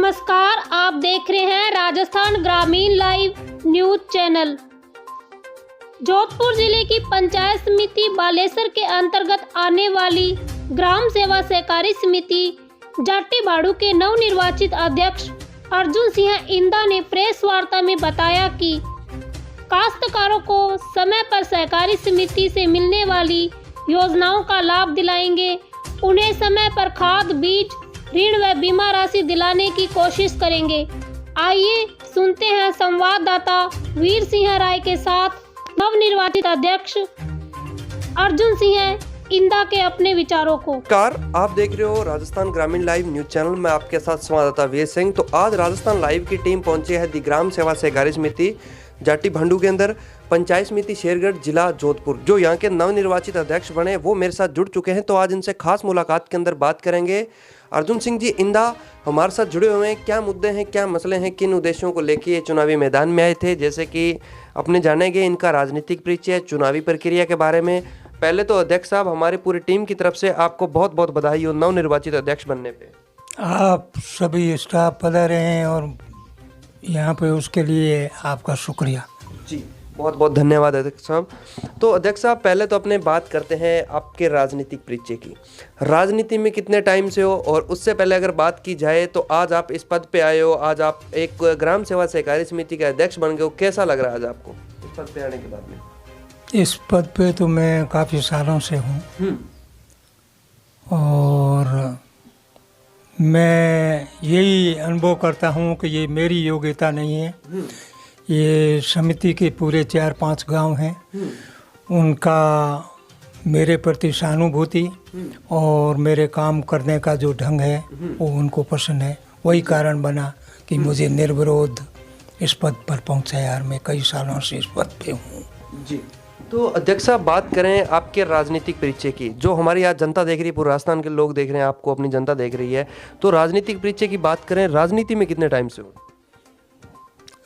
नमस्कार, आप देख रहे हैं राजस्थान ग्रामीण लाइव न्यूज चैनल। जोधपुर जिले की पंचायत समिति बालेसर के अंतर्गत आने वाली ग्राम सेवा सहकारी समिति जाटी भाड़ू के नवनिर्वाचित अध्यक्ष अर्जुन सिंह इंदा ने प्रेस वार्ता में बताया कि काश्तकारों को समय पर सहकारी समिति से मिलने वाली योजनाओं का लाभ दिलाएंगे। उन्हें समय पर खाद, बीज, ऋण व बीमा राशि दिलाने की कोशिश करेंगे। आइए सुनते हैं संवाददाता वीर सिंह राय के साथ नवनिर्वाचित अध्यक्ष अर्जुन सिंह इंदा के अपने विचारों को। नमस्कार, आप देख रहे हो राजस्थान ग्रामीण लाइव न्यूज चैनल में आपके साथ संवाददाता वीर सिंह। तो आज राजस्थान लाइव की टीम पहुंची है दी ग्राम सेवा सहकारी समिति जाटी भांडू के अंदर पंचायत समिति शेरगढ़ जिला जोधपुर। जो यहाँ के नवनिर्वाचित अध्यक्ष बने वो मेरे साथ जुड़ चुके हैं, तो आज इनसे खास मुलाकात के अंदर बात करेंगे। अर्जुन सिंह जी इंदा हमारे साथ जुड़े हुए हैं। क्या मुद्दे हैं, क्या मसले हैं, किन उद्देश्यों को लेकर ये चुनावी मैदान में आए थे, जैसे कि अपने जानेंगे इनका राजनीतिक परिचय, चुनावी प्रक्रिया के बारे में। पहले तो अध्यक्ष साहब, हमारी पूरी टीम की तरफ से आपको बहुत बहुत बधाई हो नवनिर्वाचित अध्यक्ष बनने पे। आप सभी स्टाफ पधारे हैं और यहाँ पे उसके लिए आपका शुक्रिया। जी बहुत बहुत धन्यवाद अध्यक्ष साहब। तो अध्यक्ष साहब, पहले तो अपने बात करते हैं आपके राजनीतिक परिचय की। राजनीति में कितने टाइम से हो, और उससे पहले अगर बात की जाए तो आज आप इस पद पे आए हो, आज आप एक ग्राम सेवा सहकारी समिति के अध्यक्ष बन गए हो। कैसा लग रहा है आज आपको इस पद पे आने के बाद में? इस पद पे तो मैं काफ़ी सालों से हूँ और मैं यही अनुभव करता हूँ कि ये मेरी योग्यता नहीं है। ये समिति के पूरे 4-5 गांव हैं, उनका मेरे प्रति सहानुभूति और मेरे काम करने का जो ढंग है वो उनको पसंद है। वही कारण बना कि मुझे निर्विरोध इस पद पर पहुँचाया और मैं कई सालों से इस पद पे हूँ। जी तो अध्यक्ष साहब, बात करें आपके राजनीतिक परिचय की। जो हमारी आज जनता देख रही है, पूरे राजस्थान के लोग देख रहे हैं आपको, अपनी जनता देख रही है, तो राजनीतिक परिचय की बात करें, राजनीति में कितने टाइम से हो?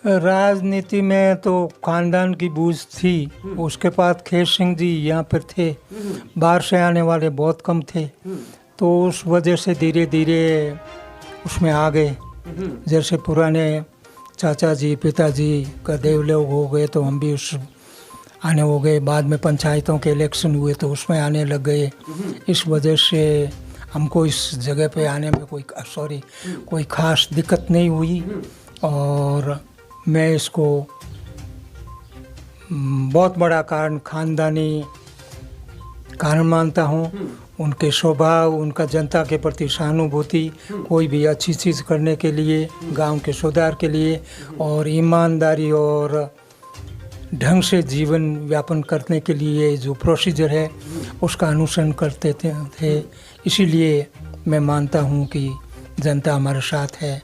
राजनीति में तो खानदान की बूझ थी। उसके बाद खेत सिंह जी यहाँ पर थे, बाहर से आने वाले बहुत कम थे, तो उस वजह से धीरे धीरे उसमें आ गए। जैसे पुराने चाचा जी, पिताजी का देवलोक हो गए तो हम भी उस आने हो गए। बाद में पंचायतों के इलेक्शन हुए तो उसमें आने लग गए। इस वजह से हमको इस जगह पे आने में कोई ख़ास दिक्कत नहीं हुई और मैं इसको बहुत बड़ा कारण, खानदानी कारण मानता हूँ। उनके स्वभाव, उनका जनता के प्रति सहानुभूति, कोई भी अच्छी चीज़ करने के लिए, गांव के सुधार के लिए और ईमानदारी और ढंग से जीवन यापन करने के लिए जो प्रोसीजर है उसका अनुसरण करते थे। इसीलिए मैं मानता हूँ कि जनता हमारे साथ है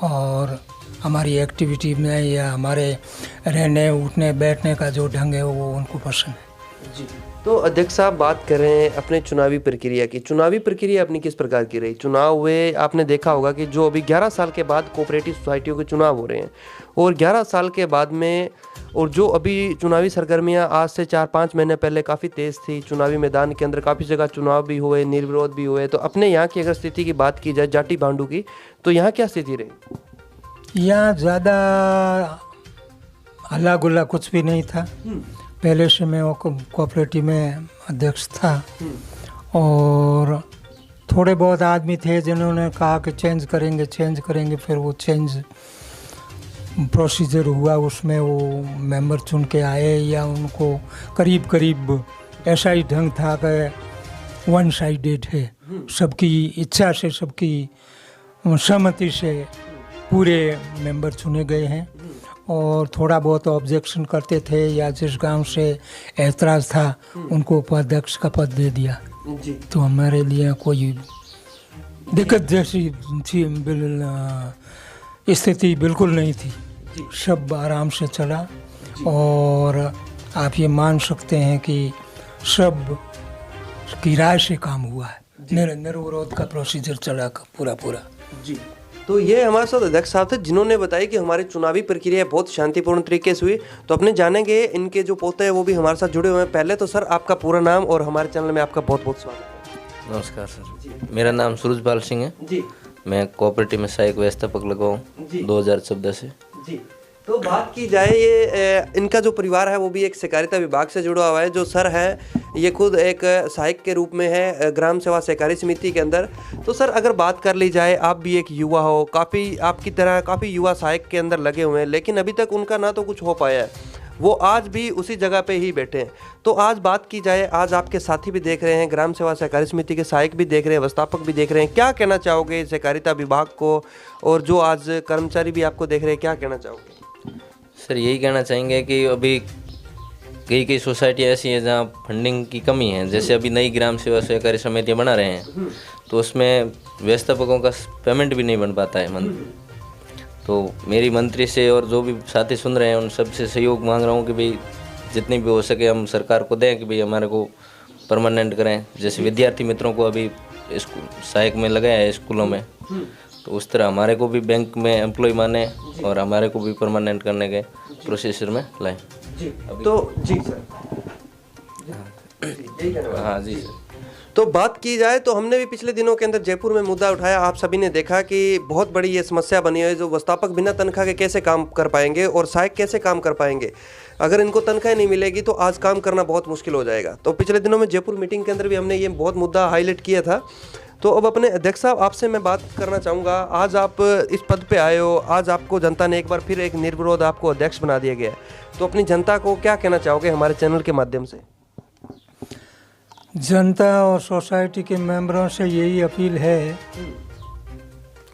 और हमारी एक्टिविटी में या हमारे रहने, उठने, बैठने का जो ढंग है वो उनको पसंद है। जी तो अध्यक्ष साहब, बात करें अपने चुनावी प्रक्रिया की। चुनावी प्रक्रिया अपनी किस प्रकार की रही? चुनाव हुए, आपने देखा होगा कि जो अभी 11 साल के बाद कोऑपरेटिव सोसाइटियों के चुनाव हो रहे हैं, और 11 साल के बाद में, और जो अभी चुनावी सरगर्मियां आज से 4-5 महीने पहले काफ़ी तेज़ थी। चुनावी मैदान के अंदर काफ़ी जगह चुनाव भी हुए, निर्विरोध भी हुए। तो अपने यहाँ की अगर स्थिति की बात की जाए जाटी भांडू की, तो यहाँ क्या स्थिति रही? यहाँ ज़्यादा हल्ला गुल्ला कुछ भी नहीं था। पहले से मैं वो कोऑपरेटिव में अध्यक्ष था और थोड़े बहुत आदमी थे जिन्होंने कहा कि चेंज करेंगे। फिर वो चेंज प्रोसीजर हुआ, उसमें वो मेंबर चुन के आए या उनको करीब ऐसा ही ढंग था कि वन साइडेड है। सबकी इच्छा से, सबकी सहमति से पूरे मेंबर चुने गए हैं और थोड़ा बहुत ऑब्जेक्शन करते थे या जिस गांव से ऐतराज़ था उनको उपाध्यक्ष का पद दे दिया। जी तो हमारे लिए कोई दिक्कत जैसी स्थिति बिल्कुल नहीं थी। सब आराम से चला और आप ये मान सकते हैं कि सब की राय से काम हुआ है। निर्विरोध का प्रोसीजर चला पूरा। जी तो ये हमारे साथ अध्यक्ष साहब थे जिन्होंने बताया कि हमारी चुनावी प्रक्रिया बहुत शांतिपूर्ण तरीके से हुई। तो अपने जानेंगे इनके जो पोते हैं वो भी हमारे साथ जुड़े हुए हैं। पहले तो सर, आपका पूरा नाम और हमारे चैनल में आपका बहुत बहुत स्वागत है। नमस्कार सर, मेरा नाम सूरजपाल सिंह है। जी मैं कोऑपरेटिव में सहायक व्यवस्थापक लगा हूँ जी। 2014 से। जी। तो बात की जाए ये इनका जो परिवार है वो भी एक सहकारिता विभाग से जुड़ा हुआ है। जो सर है ये खुद एक सहायक के रूप में है ग्राम सेवा सहकारी समिति के अंदर। तो सर अगर बात कर ली जाए, आप भी एक युवा हो, काफ़ी आपकी तरह काफ़ी युवा सहायक के अंदर लगे हुए हैं, लेकिन अभी तक उनका ना तो कुछ हो पाया है, वो आज भी उसी जगह पे ही बैठे हैं। तो आज बात की जाए, आज आपके साथी भी देख रहे हैं, ग्राम सेवा सहकारी समिति के सहायक भी देख रहे हैं, व्यवस्थापक भी देख रहे हैं, क्या कहना चाहोगे सहकारिता विभाग को, और जो आज कर्मचारी भी आपको देख रहे हैं, क्या कहना चाहोगे? सर यही कहना चाहेंगे कि अभी कई कई सोसाइटियाँ ऐसी हैं जहाँ फंडिंग की कमी है। जैसे अभी नई ग्राम सेवा सहकारी समितियाँ बना रहे हैं तो उसमें व्यवस्थापकों का पेमेंट भी नहीं बन पाता है। तो मेरी मंत्री से और जो भी साथी सुन रहे हैं उन सबसे सहयोग मांग रहा हूँ कि भाई जितनी भी हो सके हम सरकार को दें कि भाई हमारे को परमानेंट करें। जैसे विद्यार्थी मित्रों को अभी सहायक में लगाया है स्कूलों में, तो उस तरह हमारे को भी बैंक में एम्प्लॉय माने और हमारे को भी परमानेंट करने के प्रोसेसर में लाएं। जी। तो जी सर, हाँ जी सर। तो बात की जाए तो हमने भी पिछले दिनों के अंदर जयपुर में मुद्दा उठाया, आप सभी ने देखा कि बहुत बड़ी ये समस्या बनी है। जो व्यवस्थापक बिना तनख्वाह के कैसे काम कर पाएंगे और सहायक कैसे काम कर पाएंगे, अगर इनको तनख्वाह नहीं मिलेगी तो आज काम करना बहुत मुश्किल हो जाएगा। तो पिछले दिनों में जयपुर मीटिंग के अंदर भी हमने ये बहुत मुद्दा हाईलाइट किया था। तो अब अपने अध्यक्ष साहब आपसे मैं बात करना चाहूँगा, आज आप इस पद पे आए हो, आज आपको जनता ने एक बार फिर एक निर्विरोध आपको अध्यक्ष बना दिया गया है, तो अपनी जनता को क्या कहना चाहोगे हमारे चैनल के माध्यम से? जनता और सोसाइटी के मेंबरों से यही अपील है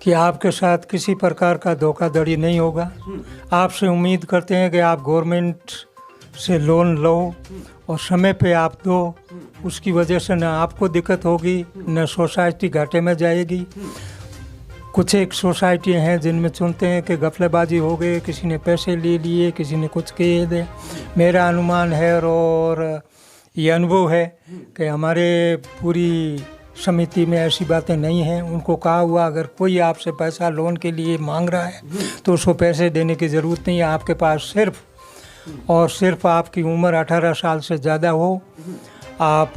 कि आपके साथ किसी प्रकार का धोखाधड़ी नहीं होगा। आपसे उम्मीद करते हैं कि आप गवर्नमेंट से लोन लो और समय पे आप दो, उसकी वजह से न आपको दिक्कत होगी न सोसाइटी घाटे में जाएगी। कुछ एक सोसाइटियाँ हैं जिनमें सुनते हैं कि गफलेबाजी हो गई, किसी ने पैसे ले लिए, किसी ने कुछ किए दे। मेरा अनुमान है और ये अनुभव है कि हमारे पूरी समिति में ऐसी बातें नहीं हैं। उनको कहा हुआ अगर कोई आपसे पैसा लोन के लिए मांग रहा है तो उसको पैसे देने की ज़रूरत नहीं है। आपके पास सिर्फ और सिर्फ आपकी उम्र 18 साल से ज़्यादा हो, आप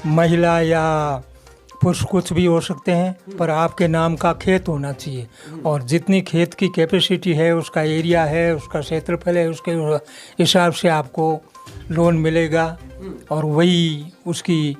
महिला या पुरुष कुछ भी हो सकते हैं, पर आपके नाम का खेत होना चाहिए और जितनी खेत की कैपेसिटी है, उसका एरिया है, उसका क्षेत्रफल है, उसके हिसाब से आपको लोन मिलेगा और वही उसकी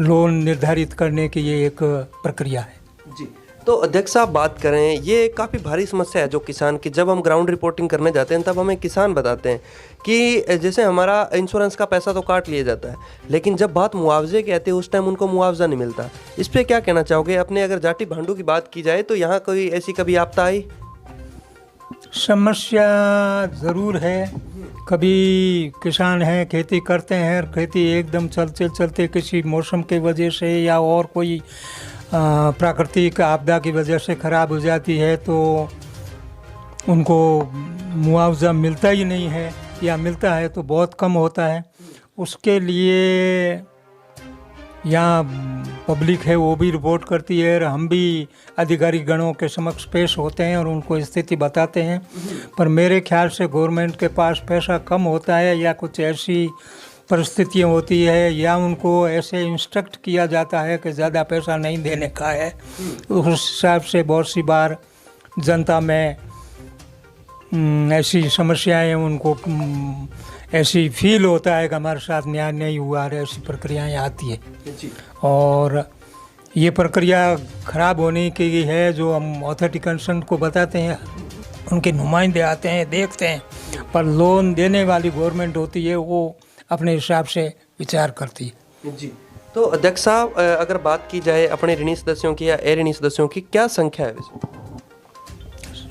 लोन निर्धारित करने की ये एक प्रक्रिया है। जी। तो अध्यक्ष साहब बात करें, ये काफ़ी भारी समस्या है जो किसान की। जब हम ग्राउंड रिपोर्टिंग करने जाते हैं तब हमें किसान बताते हैं कि जैसे हमारा इंश्योरेंस का पैसा तो काट लिया जाता है, लेकिन जब बात मुआवजे की आती है उस टाइम उनको मुआवजा नहीं मिलता। इस पर क्या कहना चाहोगे? अपने अगर जाटी भांडू की बात की जाए तो यहाँ कोई ऐसी कभी आपदा आई? समस्या ज़रूर है। कभी किसान हैं, खेती करते हैं, खेती एकदम चलते चलते किसी मौसम की वजह से या और कोई प्राकृतिक आपदा की वजह से ख़राब हो जाती है तो उनको मुआवजा मिलता ही नहीं है या मिलता है तो बहुत कम होता है। उसके लिए यहाँ पब्लिक है वो भी रिपोर्ट करती है और हम भी अधिकारी गणों के समक्ष पेश होते हैं और उनको स्थिति बताते हैं। पर मेरे ख्याल से गवर्नमेंट के पास पैसा कम होता है या कुछ ऐसी परिस्थितियाँ होती है या उनको ऐसे इंस्ट्रक्ट किया जाता है कि ज़्यादा पैसा नहीं देने का है। उस हिसाब से बहुत सी बार जनता में ऐसी समस्याएं उनको ऐसी फील होता है कि हमारे साथ न्याय नहीं हुआ और ऐसी प्रक्रियाएं आती है। और ये प्रक्रिया ख़राब होने की है जो हम अथॉरिटी कंसर्न को बताते हैं, उनके नुमाइंदे आते हैं, देखते हैं, पर लोन देने वाली गवर्नमेंट होती है वो अपने हिसाब से विचार करती है। जी। तो अध्यक्ष साहब अगर बात की जाए अपने ऋणी सदस्यों की या अऋणी सदस्यों की, क्या संख्या है वैसे?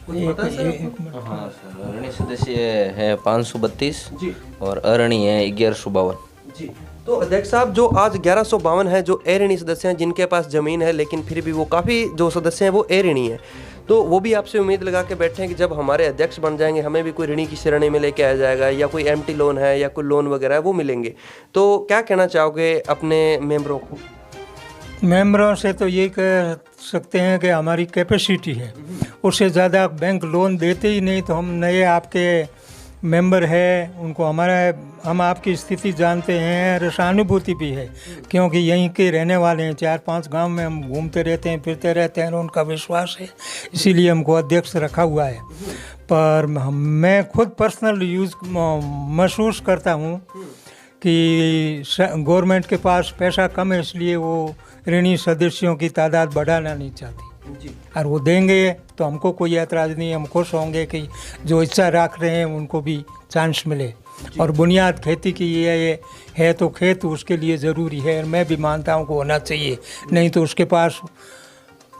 हाँ सर, ऋणी सदस्य है 532 जी और अऋणी है 1152 जी। तो अध्यक्ष साहब जो आज 1152 है जो अऋणी सदस्य हैं जिनके पास ज़मीन है लेकिन फिर भी वो काफ़ी जो सदस्य हैं वो अऋणी हैं, तो वो भी आपसे उम्मीद लगा के बैठे हैं कि जब हमारे अध्यक्ष बन जाएंगे हमें भी कोई ऋणी की श्रेणी में लेके आया जाएगा या कोई एमटी लोन है या कोई लोन वगैरह है वो मिलेंगे। तो क्या कहना चाहोगे अपने मेंबरों को? मेंबरों से तो ये कह सकते हैं कि हमारी कैपेसिटी है, उससे ज़्यादा बैंक लोन देते ही नहीं। तो हम नए आपके मेंबर है उनको हम आपकी स्थिति जानते हैं और सहानुभूति भी है, क्योंकि यहीं के रहने वाले हैं। 4-5 गांव में हम घूमते रहते हैं, फिरते रहते हैं और उनका विश्वास है, इसीलिए हमको अध्यक्ष रखा हुआ है। पर मैं खुद पर्सनल महसूस करता हूँ कि गवर्नमेंट के पास पैसा कम है, इसलिए वो ऋणी सदस्यों की तादाद बढ़ाना नहीं चाहती और वो देंगे तो हमको कोई ऐतराज़ नहीं, हम खुश होंगे कि जो इच्छा रख रहे हैं उनको भी चांस मिले। और बुनियाद खेती की ये है तो खेत उसके लिए ज़रूरी है, और मैं भी मानता हूँ कि होना चाहिए, नहीं तो उसके पास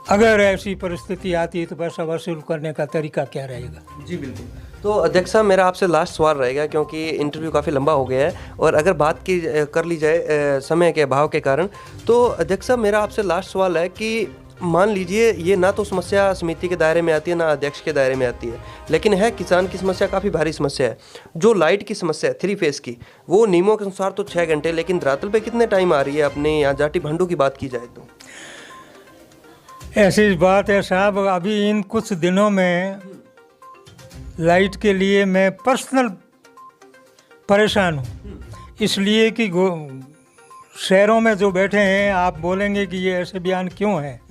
अगर ऐसी परिस्थिति आती है तो पैसा वसूल करने का तरीका क्या रहेगा। जी बिल्कुल। तो अध्यक्ष साहब, मेरा आपसे लास्ट सवाल रहेगा, क्योंकि इंटरव्यू काफ़ी लंबा हो गया है और अगर बात कर ली जाए समय के अभाव के कारण, तो अध्यक्ष साहब मेरा आपसे लास्ट सवाल है कि मान लीजिए ये ना तो समस्या समिति के दायरे में आती है ना अध्यक्ष के दायरे में आती है, लेकिन है किसान की समस्या काफ़ी भारी समस्या है। जो लाइट की समस्या है 3 फेज़ की, वो नियमों के अनुसार तो 6 घंटे, लेकिन धरातल पे कितने टाइम आ रही है अपने यहाँ जाटी भंडू की बात की जाए तो? ऐसी बात है साहब, अभी इन कुछ दिनों में लाइट के लिए मैं पर्सनल परेशान हूँ, इसलिए कि शहरों में जो बैठे हैं, आप बोलेंगे कि ये ऐसे बयान क्यों है।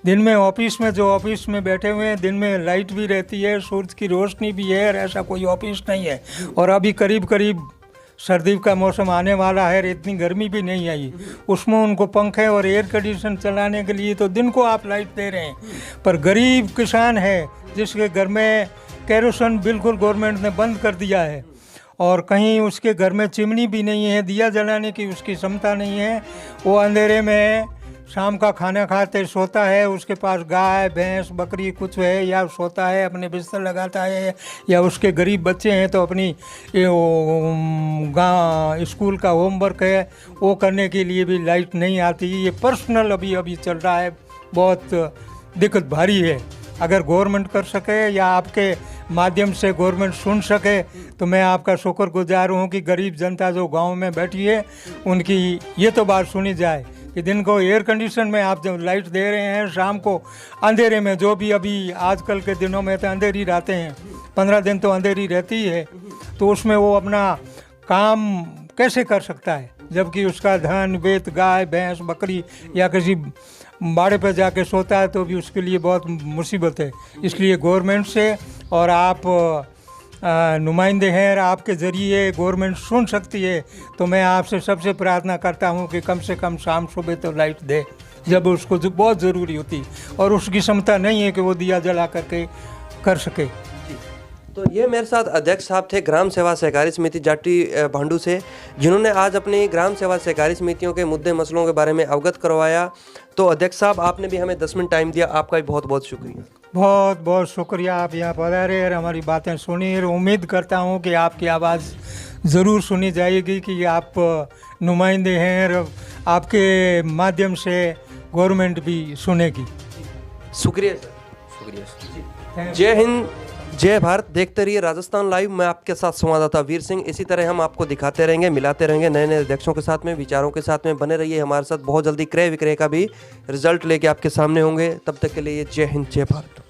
दिन में ऑफिस में बैठे हुए हैं, दिन में लाइट भी रहती है, सूरज की रोशनी भी है, और ऐसा कोई ऑफिस नहीं है। और अभी करीब सर्दी का मौसम आने वाला है, इतनी गर्मी भी नहीं आई, उसमें उनको पंखे और एयर कंडीशन चलाने के लिए तो दिन को आप लाइट दे रहे हैं। पर गरीब किसान है जिसके घर में केरोसिन बिल्कुल गवर्नमेंट ने बंद कर दिया है, और कहीं उसके घर में चिमनी भी नहीं है, दिया जलाने की उसकी क्षमता नहीं है, वो अंधेरे में शाम का खाना खाते सोता है, उसके पास गाय भैंस बकरी कुछ है, या सोता है अपने बिस्तर लगाता है, या उसके गरीब बच्चे हैं तो अपनी स्कूल का होमवर्क है वो करने के लिए भी लाइट नहीं आती। ये पर्सनल अभी चल रहा है, बहुत दिक्कत भारी है। अगर गवर्नमेंट कर सके या आपके माध्यम से गवर्नमेंट सुन सके तो मैं आपका शुक्रगुजार हूँ कि गरीब जनता जो गांव में बैठी है उनकी ये तो बात सुनी जाए कि दिन को एयर कंडीशन में आप जब लाइट दे रहे हैं, शाम को अंधेरे में, जो भी अभी आजकल के दिनों में तो अंधेरी रहते हैं, 15 दिन तो अंधेरी रहती है, तो उसमें वो अपना काम कैसे कर सकता है, जबकि उसका धन वेत गाय भैंस बकरी या किसी बाड़े पर जाके सोता है तो भी उसके लिए बहुत मुसीबत है। इसलिए गवर्नमेंट से, और आप नुमाइंदे हैं, आपके ज़रिए गवर्नमेंट सुन सकती है, तो मैं आपसे सबसे प्रार्थना करता हूं कि कम से कम शाम सुबह तो लाइट दे, जब उसको बहुत ज़रूरी होती, और उसकी क्षमता नहीं है कि वो दिया जला करके कर सके। तो ये मेरे साथ अध्यक्ष साहब थे ग्राम सेवा सहकारी समिति जाटी भांडू से, जिन्होंने आज अपनी ग्राम सेवा सहकारी समितियों के मुद्दे मसलों के बारे में अवगत करवाया। तो अध्यक्ष साहब, आपने भी हमें 10 मिनट टाइम दिया, आपका भी बहुत बहुत शुक्रिया। बहुत बहुत शुक्रिया, आप यहाँ पधारे और हमारी बातें सुनी, और उम्मीद करता हूँ कि आपकी आवाज़ ज़रूर सुनी जाएगी कि आप नुमाइंदे हैं और आपके माध्यम से गवर्नमेंट भी सुनेगी। शुक्रिया सर। शुक्रिया। जय हिंद, जय भारत। देखते रहिए राजस्थान लाइव। मैं आपके साथ संवाददाता वीर सिंह। इसी तरह हम आपको दिखाते रहेंगे, मिलाते रहेंगे नए नए अध्यक्षों के साथ में, विचारों के साथ में। बने रहिए हमारे साथ, बहुत जल्दी क्रय विक्रय का भी रिजल्ट लेके आपके सामने होंगे। तब तक के लिए जय हिंद, जय भारत।